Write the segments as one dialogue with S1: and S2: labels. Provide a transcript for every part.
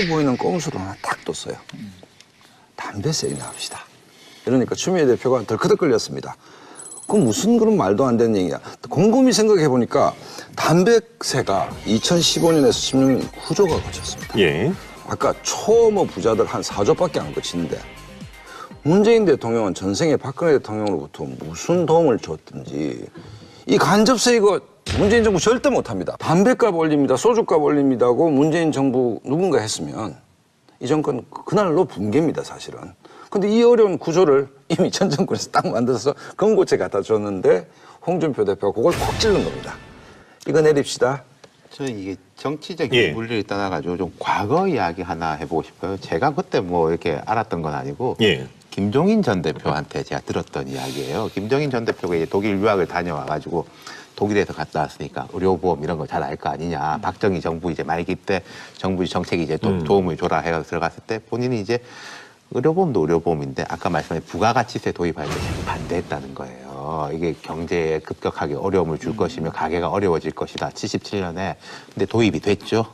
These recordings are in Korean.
S1: 보이는 꼼수를 하나 딱 뒀어요. 담배세 인하합시다. 이러니까 추미애 대표가 덜커덕 걸렸습니다. 그럼 무슨 그런 말도 안 되는 얘기야. 곰곰이 생각해보니까 담배세가 2015년에서 16년 9조가 거쳤습니다.
S2: 예.
S1: 아까 초모 부자들 한 4조밖에 안 거치는데 문재인 대통령은 전생에 박근혜 대통령으로부터 무슨 도움을 줬든지 이 간접세 이거 문재인 정부 절대 못합니다. 담배값 올립니다. 소주값 올립니다고 문재인 정부 누군가 했으면 이 정권 그날로 붕괴입니다, 사실은. 근데 이 어려운 구조를 이미 전 정권에서 딱 만들어서 검고체 갖다 줬는데 홍준표 대표가 그걸 콕 찔른 겁니다. 이거 내립시다.
S3: 저는 이게 정치적인
S2: 예.
S3: 물리를 떠나가지고 좀 과거 이야기 하나 해보고 싶어요. 제가 그때 뭐 이렇게 알았던 건 아니고
S2: 예.
S3: 김종인 전 대표한테 제가 들었던 이야기예요. 김종인 전 대표가 이제 독일 유학을 다녀와가지고 독일에서 갔다 왔으니까 의료보험 이런 거 잘 알 거 아니냐. 박정희 정부 이제 말기 때 정부 정책이 이제 또 도움을 줘라 해서 들어갔을 때 본인이 이제 의료보험도 의료보험인데 아까 말씀하신 부가가치세 도입할 때 반대했다는 거예요. 이게 경제에 급격하게 어려움을 줄 것이며 가게가 어려워질 것이다. 77년에. 근데 도입이 됐죠.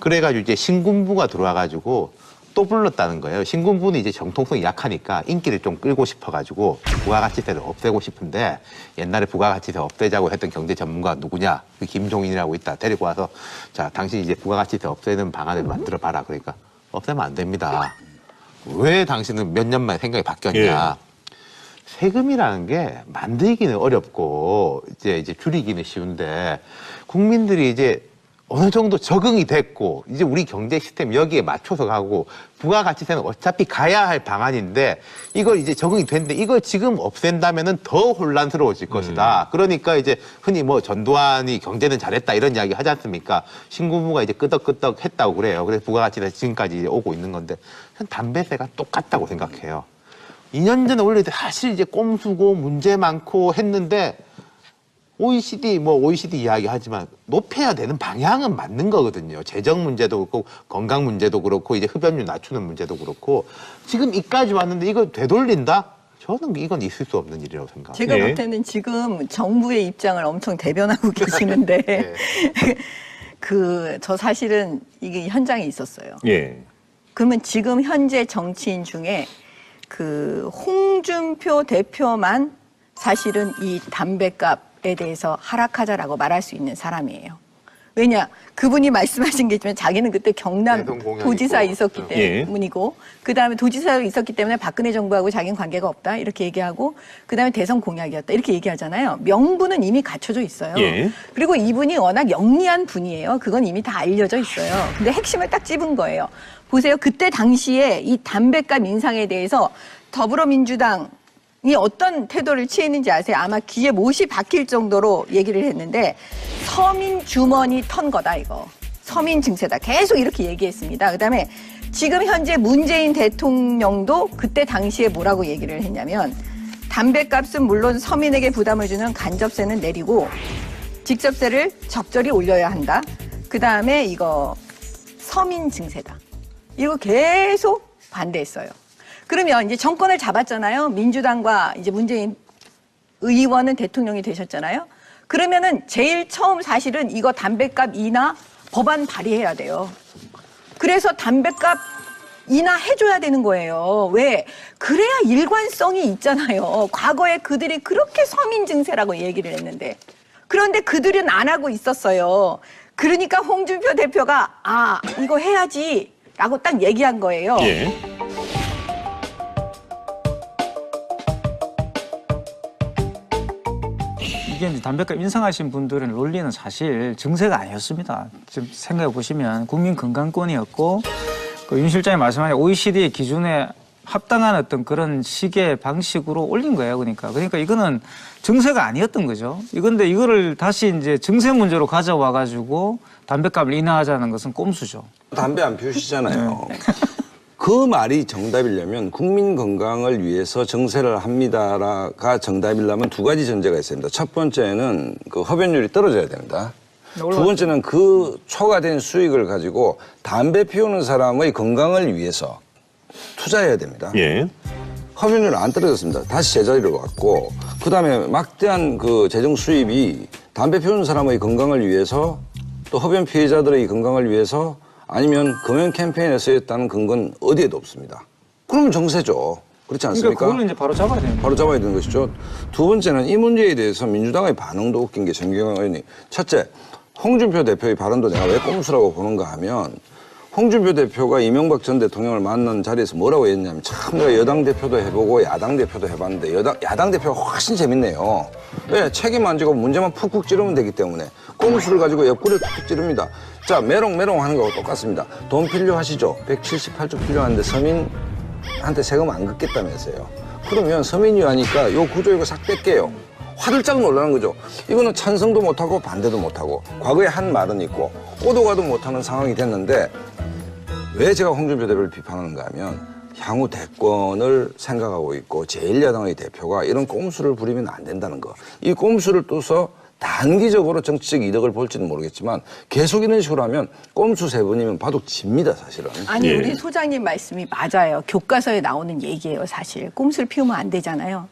S3: 그래가지고 이제 신군부가 들어와가지고 또 불렀다는 거예요. 신군부는 이제 정통성이 약하니까 인기를 좀 끌고 싶어가지고 부가가치세를 없애고 싶은데 옛날에 부가가치세 없애자고 했던 경제 전문가가 누구냐? 그 김종인이라고 있다. 데리고 와서 자, 당신 이제 부가가치세 없애는 방안을 만들어봐라. 그러니까 없애면 안 됩니다. 왜 당신은 몇 년 만에 생각이 바뀌었냐?
S2: 예.
S3: 세금이라는 게 만들기는 어렵고 이제 줄이기는 쉬운데 국민들이 이제 어느 정도 적응이 됐고 이제 우리 경제 시스템 여기에 맞춰서 가고 부가가치세는 어차피 가야 할 방안인데 이걸 이제 적응이 됐는데 이걸 지금 없앤다면은 더 혼란스러워질 것이다. 그러니까 이제 흔히 뭐 전두환이 경제는 잘했다 이런 이야기 하지 않습니까? 신군부가 이제 끄덕끄덕 했다고 그래요. 그래서 부가가치세 지금까지 이제 오고 있는 건데 전 담배세가 똑같다고 생각해요. 2년 전에 올릴 때 사실 이제 꼼수고 문제 많고 했는데 OECD 이야기 하지만 높여야 되는 방향은 맞는 거거든요. 재정 문제도 그렇고 건강 문제도 그렇고 이제 흡연율 낮추는 문제도 그렇고 지금 이까지 왔는데 이걸 되돌린다? 저는 이건 있을 수 없는 일이라고 생각해요.
S4: 제가
S2: 예.
S4: 볼 때는 지금 정부의 입장을 엄청 대변하고 계시는데
S3: 예.
S4: 저 사실은 이게 현장에 있었어요.
S2: 예.
S4: 그러면 지금 현재 정치인 중에 홍준표 대표만 사실은 이 담배값에 대해서 하락하자라고 말할 수 있는 사람이에요. 왜냐? 그분이 말씀하신 게 있지만 자기는 그때 경남
S3: 대선 공약이
S4: 도지사에
S3: 있고.
S4: 있었기
S2: 예.
S4: 때문이고 그다음에 도지사에 있었기 때문에 박근혜 정부하고 자기는 관계가 없다 이렇게 얘기하고 그다음에 대선 공약이었다 이렇게 얘기하잖아요. 명분은 이미 갖춰져 있어요.
S2: 예.
S4: 그리고 이분이 워낙 영리한 분이에요. 그건 이미 다 알려져 있어요. 근데 핵심을 딱 찝은 거예요. 보세요. 그때 당시에 이 담배값 인상에 대해서 더불어민주당 이 어떤 태도를 취했는지 아세요? 아마 귀에 못이 박힐 정도로 얘기를 했는데 서민 주머니 턴 거다 이거. 서민 증세다. 계속 이렇게 얘기했습니다. 그다음에 지금 현재 문재인 대통령도 그때 당시에 뭐라고 얘기를 했냐면 담배값은 물론 서민에게 부담을 주는 간접세는 내리고 직접세를 적절히 올려야 한다. 그다음에 이거 서민 증세다. 이거 계속 반대했어요. 그러면 이제 정권을 잡았잖아요. 민주당과 이제 문재인 의원은 대통령이 되셨잖아요. 그러면은 제일 처음 사실은 이거 담배값 인하 법안 발의해야 돼요. 그래서 담배값 인하해줘야 되는 거예요. 왜? 그래야 일관성이 있잖아요. 과거에 그들이 그렇게 서민 증세라고 얘기를 했는데. 그런데 그들은 안 하고 있었어요. 그러니까 홍준표 대표가 이거 해야지 라고 딱 얘기한 거예요.
S2: 예.
S5: 이게 이제 담배값 인상하신 분들의 논리는 사실 증세가 아니었습니다. 지금 생각해 보시면 국민 건강권이었고 윤 실장이 말씀하신 OECD의 기준에 합당한 어떤 그런 식의 방식으로 올린 거예요. 그러니까 이거는 증세가 아니었던 거죠. 이건데 이거를 다시 이제 증세 문제로 가져와 가지고 담배값을 인하하자는 것은 꼼수죠.
S1: 담배 안 피우시잖아요. 그 말이 정답이려면 국민 건강을 위해서 정세를 합니다가 정답이려면 두 가지 전제가 있습니다. 첫 번째는 그 흡연율이 떨어져야 됩니다. 두 번째는 그 초과된 수익을 가지고 담배 피우는 사람의 건강을 위해서 투자해야 됩니다.
S2: 예.
S1: 흡연율은 안 떨어졌습니다. 다시 제자리로 왔고 그다음에 막대한 그 재정 수입이 담배 피우는 사람의 건강을 위해서 또 흡연 피해자들의 건강을 위해서 아니면 금연 캠페인에 쓰였다는 근거는 어디에도 없습니다. 그러면 정세죠. 그렇지 않습니까?
S5: 그러니까 그걸 이제 바로 잡아야 되는 거예요.
S1: 바로 잡아야 되는 것이죠. 두 번째는 이 문제에 대해서 민주당의 반응도 웃긴 게 정경영 의원이 첫째, 홍준표 대표의 발언도 내가 왜 꼼수라고 보는가 하면 홍준표 대표가 이명박 전 대통령을 만난 자리에서 뭐라고 했냐면 참 내가 여당 대표도 해보고 야당 대표도 해봤는데 야당 대표가 훨씬 재밌네요. 왜? 책임 안 지고 문제만 푹푹 찌르면 되기 때문에 꼼수를 가지고 옆구리를 툭툭 찌릅니다. 자, 메롱메롱 하는 거하고 똑같습니다. 돈 필요하시죠? 178조 필요한데 서민한테 세금 안 걷겠다면서요. 그러면 서민이 하니까 요 구조 이거 싹 뺄게요. 화들짝 놀라는 거죠. 이거는 찬성도 못하고 반대도 못하고 과거에 한 말은 있고 오도 가도 못하는 상황이 됐는데 왜 제가 홍준표 대표를 비판하는가 하면 향후 대권을 생각하고 있고 제1야당의 대표가 이런 꼼수를 부리면 안 된다는 거. 이 꼼수를 둬서 단기적으로 정치적 이득을 볼지는 모르겠지만 계속 이런 식으로 하면 꼼수 세 번이면 바둑 집니다, 사실은.
S4: 아니
S2: 예.
S4: 우리 소장님 말씀이 맞아요. 교과서에 나오는 얘기예요, 사실. 꼼수를 피우면 안 되잖아요.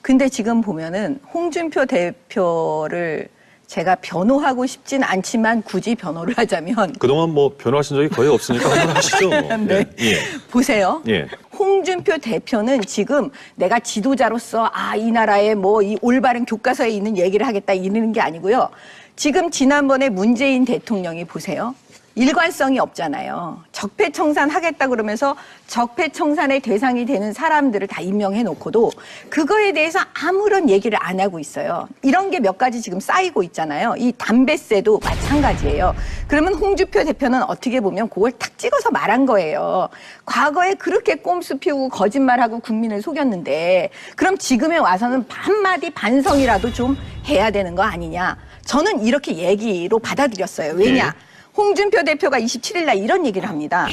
S4: 근데 지금 보면은 홍준표 대표를 제가 변호하고 싶진 않지만 굳이 변호를 하자면
S2: 그동안 뭐 변호하신 적이 거의 없으니까 한번 하시죠. 뭐.
S4: 네.
S2: 예.
S4: 보세요.
S2: 예.
S4: 홍준표 대표는 지금 내가 지도자로서 이 나라의 뭐 이 올바른 교과서에 있는 얘기를 하겠다 이러는 게 아니고요. 지금 지난번에 문재인 대통령이 보세요. 일관성이 없잖아요. 적폐청산 하겠다 그러면서 적폐청산의 대상이 되는 사람들을 다 임명해 놓고도 그거에 대해서 아무런 얘기를 안 하고 있어요. 이런 게 몇 가지 지금 쌓이고 있잖아요. 이 담배세도 마찬가지예요. 그러면 홍준표 대표는 어떻게 보면 그걸 탁 찍어서 말한 거예요. 과거에 그렇게 꼼수 피우고 거짓말하고 국민을 속였는데 그럼 지금에 와서는 한마디 반성이라도 좀 해야 되는 거 아니냐. 저는 이렇게 얘기로 받아들였어요. 왜냐. 홍준표 대표가 27일 날 이런 얘기를 합니다.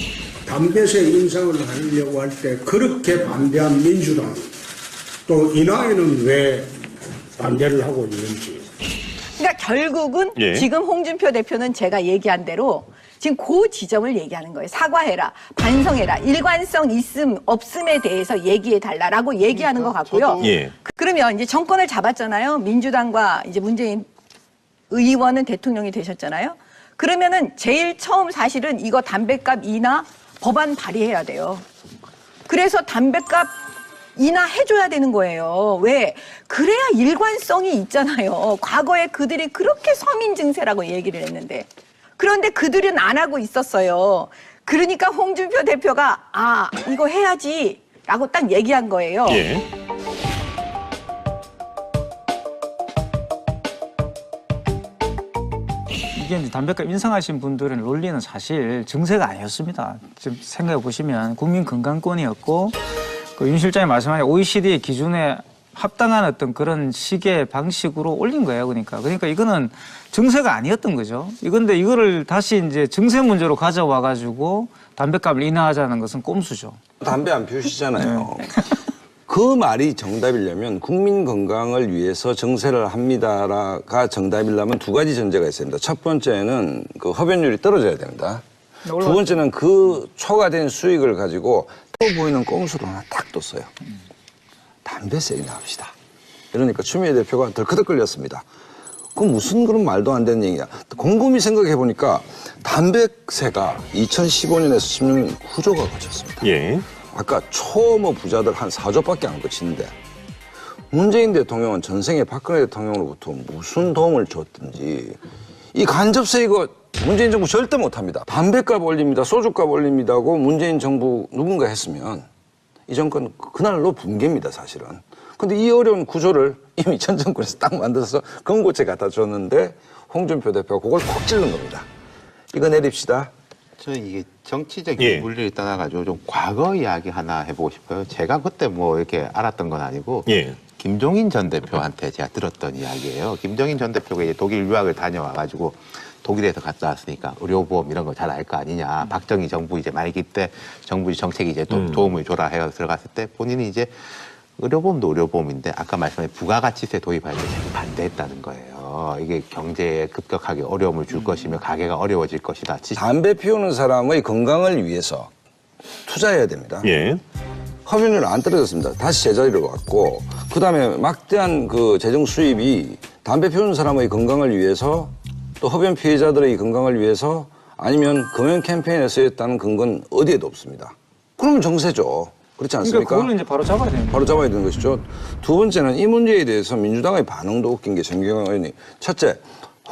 S6: 담배세 인상을 하려고 할 때 그렇게 반대한 민주당 또 이나이는 왜 반대를 하고 있는지.
S4: 그러니까 결국은
S2: 예.
S4: 지금 홍준표 대표는 제가 얘기한 대로 지금 그 지점을 얘기하는 거예요. 사과해라, 반성해라, 일관성 있음 없음에 대해서 얘기해 달라라고 얘기하는 것 같고요.
S2: 예.
S4: 그러면 이제 정권을 잡았잖아요. 민주당과 이제 문재인 의원은 대통령이 되셨잖아요. 그러면은 제일 처음 사실은 이거 담배값 인하 법안 발의해야 돼요. 그래서 담배값 인하해줘야 되는 거예요. 왜? 그래야 일관성이 있잖아요. 과거에 그들이 그렇게 서민 증세라고 얘기를 했는데. 그런데 그들은 안 하고 있었어요. 그러니까 홍준표 대표가 이거 해야지 라고 딱 얘기한 거예요.
S2: 예.
S5: 이게 이제 담배값 인상하신 분들은 논리는 사실 증세가 아니었습니다. 지금 생각해 보시면 국민 건강권이었고 그 윤 실장이 말씀하신 OECD 기준에 합당한 어떤 그런 식의 방식으로 올린 거예요. 그러니까 이거는 증세가 아니었던 거죠. 이건데 이거를 다시 이제 증세 문제로 가져와 가지고 담배값을 인하하자는 것은 꼼수죠.
S1: 담배 안 피우시잖아요. 그 말이 정답이려면 국민 건강을 위해서 정세를 합니다가 정답이려면 두 가지 전제가 있습니다. 첫 번째는 그 흡연율이 떨어져야 됩니다. 두 번째는 그 초과된 수익을 가지고 또 보이는 꼼수로 하나 딱 뒀어요. 담배세 인하합시다. 이러니까 추미애 대표가 덜커덕 걸렸습니다. 그건 무슨 그런 말도 안 되는 얘기야. 곰곰이 생각해 보니까 담배세가 2015년에서 16년 9조가 거쳤습니다.
S2: 예.
S1: 아까 초모 부자들 한 4조밖에 안 거치는데 문재인 대통령은 전생에 박근혜 대통령으로부터 무슨 도움을 줬든지 이 간접세 이거 문재인 정부 절대 못합니다. 담배값 올립니다. 소주값 올립니다고 문재인 정부 누군가 했으면 이 정권 그날로 붕괴입니다, 사실은. 근데 이 어려운 구조를 이미 전 정권에서 딱 만들어서 검고체 갖다 줬는데 홍준표 대표가 그걸 콕 찔른 겁니다. 이거 내립시다.
S3: 저는 이게 정치적인
S2: 예.
S3: 물리를 떠나가지고 좀 과거 이야기 하나 해보고 싶어요. 제가 그때 뭐 이렇게 알았던 건 아니고
S2: 예.
S3: 김종인 전 대표한테 제가 들었던 이야기예요. 김종인 전 대표가 이제 독일 유학을 다녀와가지고 독일에서 갔다 왔으니까 의료보험 이런 거 잘 알 거 아니냐. 박정희 정부 이제 말기 때 정부 정책이 이제 도움을 줘라 해서 들어갔을 때 본인이 이제 의료보험도 의료보험인데 아까 말씀하신 부가가치세 도입할 때 반대했다는 거예요. 이게 경제에 급격하게 어려움을 줄 것이며 가게가 어려워질 것이다.
S1: 담배 피우는 사람의 건강을 위해서 투자해야 됩니다.
S2: 예.
S1: 흡연율 안 떨어졌습니다. 다시 제자리로 왔고 그다음에 막대한 그 재정 수입이 담배 피우는 사람의 건강을 위해서 또 흡연 피해자들의 건강을 위해서 아니면 금연 캠페인에 쓰였다는 근거는 어디에도 없습니다. 그러면 정세죠. 그렇지 않습니까?
S5: 그러니까 그걸 이제 바로 잡아야 되는 거예요.
S1: 바로 잡아야 되는 것이죠. 두 번째는 이 문제에 대해서 민주당의 반응도 웃긴 게 정경영 의원이 첫째,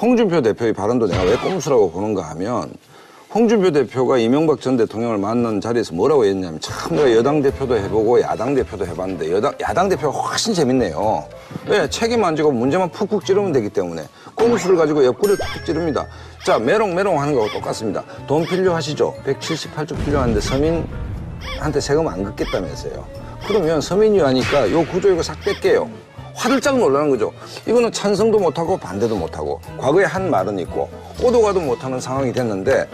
S1: 홍준표 대표의 발언도 내가 왜 꼼수라고 보는가 하면 홍준표 대표가 이명박 전 대통령을 만난 자리에서 뭐라고 했냐면 참 내가 여당 대표도 해보고 야당 대표도 해봤는데 야당 대표가 훨씬 재밌네요. 왜? 책임 안 지고 문제만 푹푹 찌르면 되기 때문에 꼼수를 가지고 옆구리를 툭툭 찌릅니다. 자, 메롱메롱 하는 거하고 똑같습니다. 돈 필요하시죠? 178조 필요한데 서민한테 세금 안 걷겠다면서요. 그러면 서민이 하니까 요 구조 이거 싹 뺄게요. 화들짝 놀라는 거죠. 이거는 찬성도 못하고 반대도 못하고 과거에 한 말은 있고 오도 가도 못하는 상황이 됐는데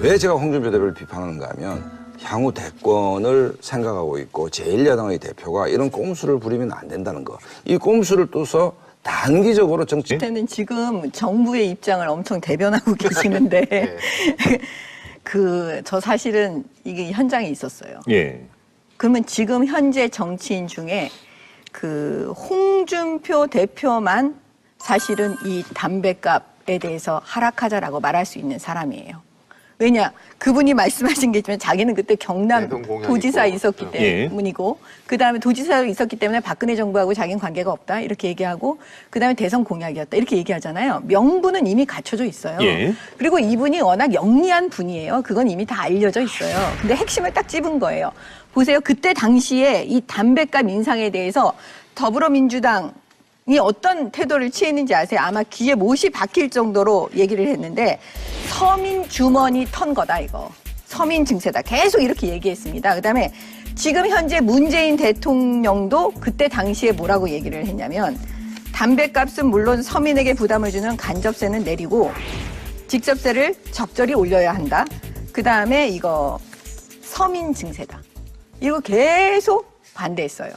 S1: 왜 제가 홍준표 대표를 비판하는가 하면 향후 대권을 생각하고 있고 제1야당의 대표가 이런 꼼수를 부리면 안 된다는 거. 이 꼼수를 둬서 단기적으로 정치
S4: 때는 지금 정부의 입장을 엄청 대변하고 계시는데 저 사실은 이게 현장에 있었어요.
S2: 예.
S4: 그러면 지금 현재 정치인 중에 홍준표 대표만 사실은 이 담배값에 대해서 하락하자라고 말할 수 있는 사람이에요. 왜냐? 그분이 말씀하신 게 있지만 자기는 그때 경남
S3: 대선 공약이고.
S4: 도지사 있었기
S2: 예.
S4: 때문이고 그다음에 도지사 있었기 때문에 박근혜 정부하고 자기는 관계가 없다 이렇게 얘기하고 그다음에 대선 공약이었다 이렇게 얘기하잖아요. 명분은 이미 갖춰져 있어요.
S2: 예.
S4: 그리고 이분이 워낙 영리한 분이에요. 그건 이미 다 알려져 있어요. 근데 핵심을 딱 찝은 거예요. 보세요. 그때 당시에 이 담배값 인상에 대해서 더불어민주당 이 어떤 태도를 취했는지 아세요? 아마 귀에 못이 박힐 정도로 얘기를 했는데 서민 주머니 턴 거다 이거. 서민 증세다. 계속 이렇게 얘기했습니다. 그다음에 지금 현재 문재인 대통령도 그때 당시에 뭐라고 얘기를 했냐면 담배값은 물론 서민에게 부담을 주는 간접세는 내리고 직접세를 적절히 올려야 한다. 그다음에 이거 서민 증세다. 이거 계속 반대했어요.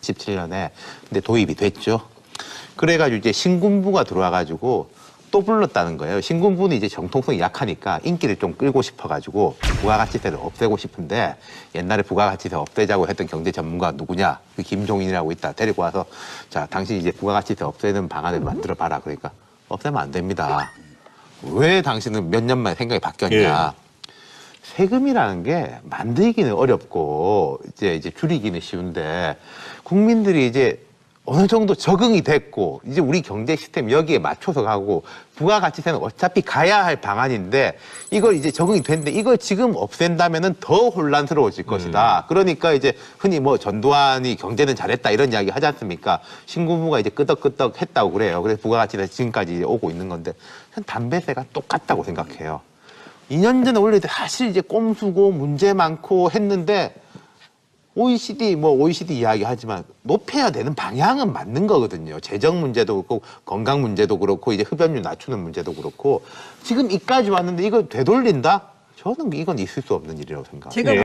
S3: 17년에 근데 도입이 됐죠. 그래가지고 이제 신군부가 들어와가지고 또 불렀다는 거예요. 신군부는 이제 정통성이 약하니까 인기를 좀 끌고 싶어가지고 부가가치세를 없애고 싶은데 옛날에 부가가치세 없애자고 했던 경제 전문가가 누구냐? 그 김종인이라고 있다. 데리고 와서 자, 당신 이제 부가가치세 없애는 방안을 만들어봐라. 그러니까 없애면 안 됩니다. 왜 당신은 몇 년 만에 생각이 바뀌었냐?
S2: 예.
S3: 세금이라는 게 만들기는 어렵고 이제 줄이기는 쉬운데 국민들이 이제 어느 정도 적응이 됐고 이제 우리 경제 시스템 여기에 맞춰서 가고 부가가치세는 어차피 가야 할 방안인데 이걸 이제 적응이 됐는데 이걸 지금 없앤다면은 더 혼란스러워질 것이다. 그러니까 이제 흔히 뭐 전두환이 경제는 잘했다 이런 이야기 하지 않습니까? 신군부가 이제 끄덕끄덕 했다고 그래요. 그래서 부가가치세 지금까지 이제 오고 있는 건데 전 담배세가 똑같다고 생각해요. 2년 전에 올릴 때 사실 이제 꼼수고 문제 많고 했는데 OECD 이야기 하지만 높여야 되는 방향은 맞는 거거든요. 재정 문제도 그렇고 건강 문제도 그렇고 이제 흡연율 낮추는 문제도 그렇고 지금 이까지 왔는데 이거 되돌린다? 저는 이건 있을 수 없는 일이라고 생각해요.
S4: 제가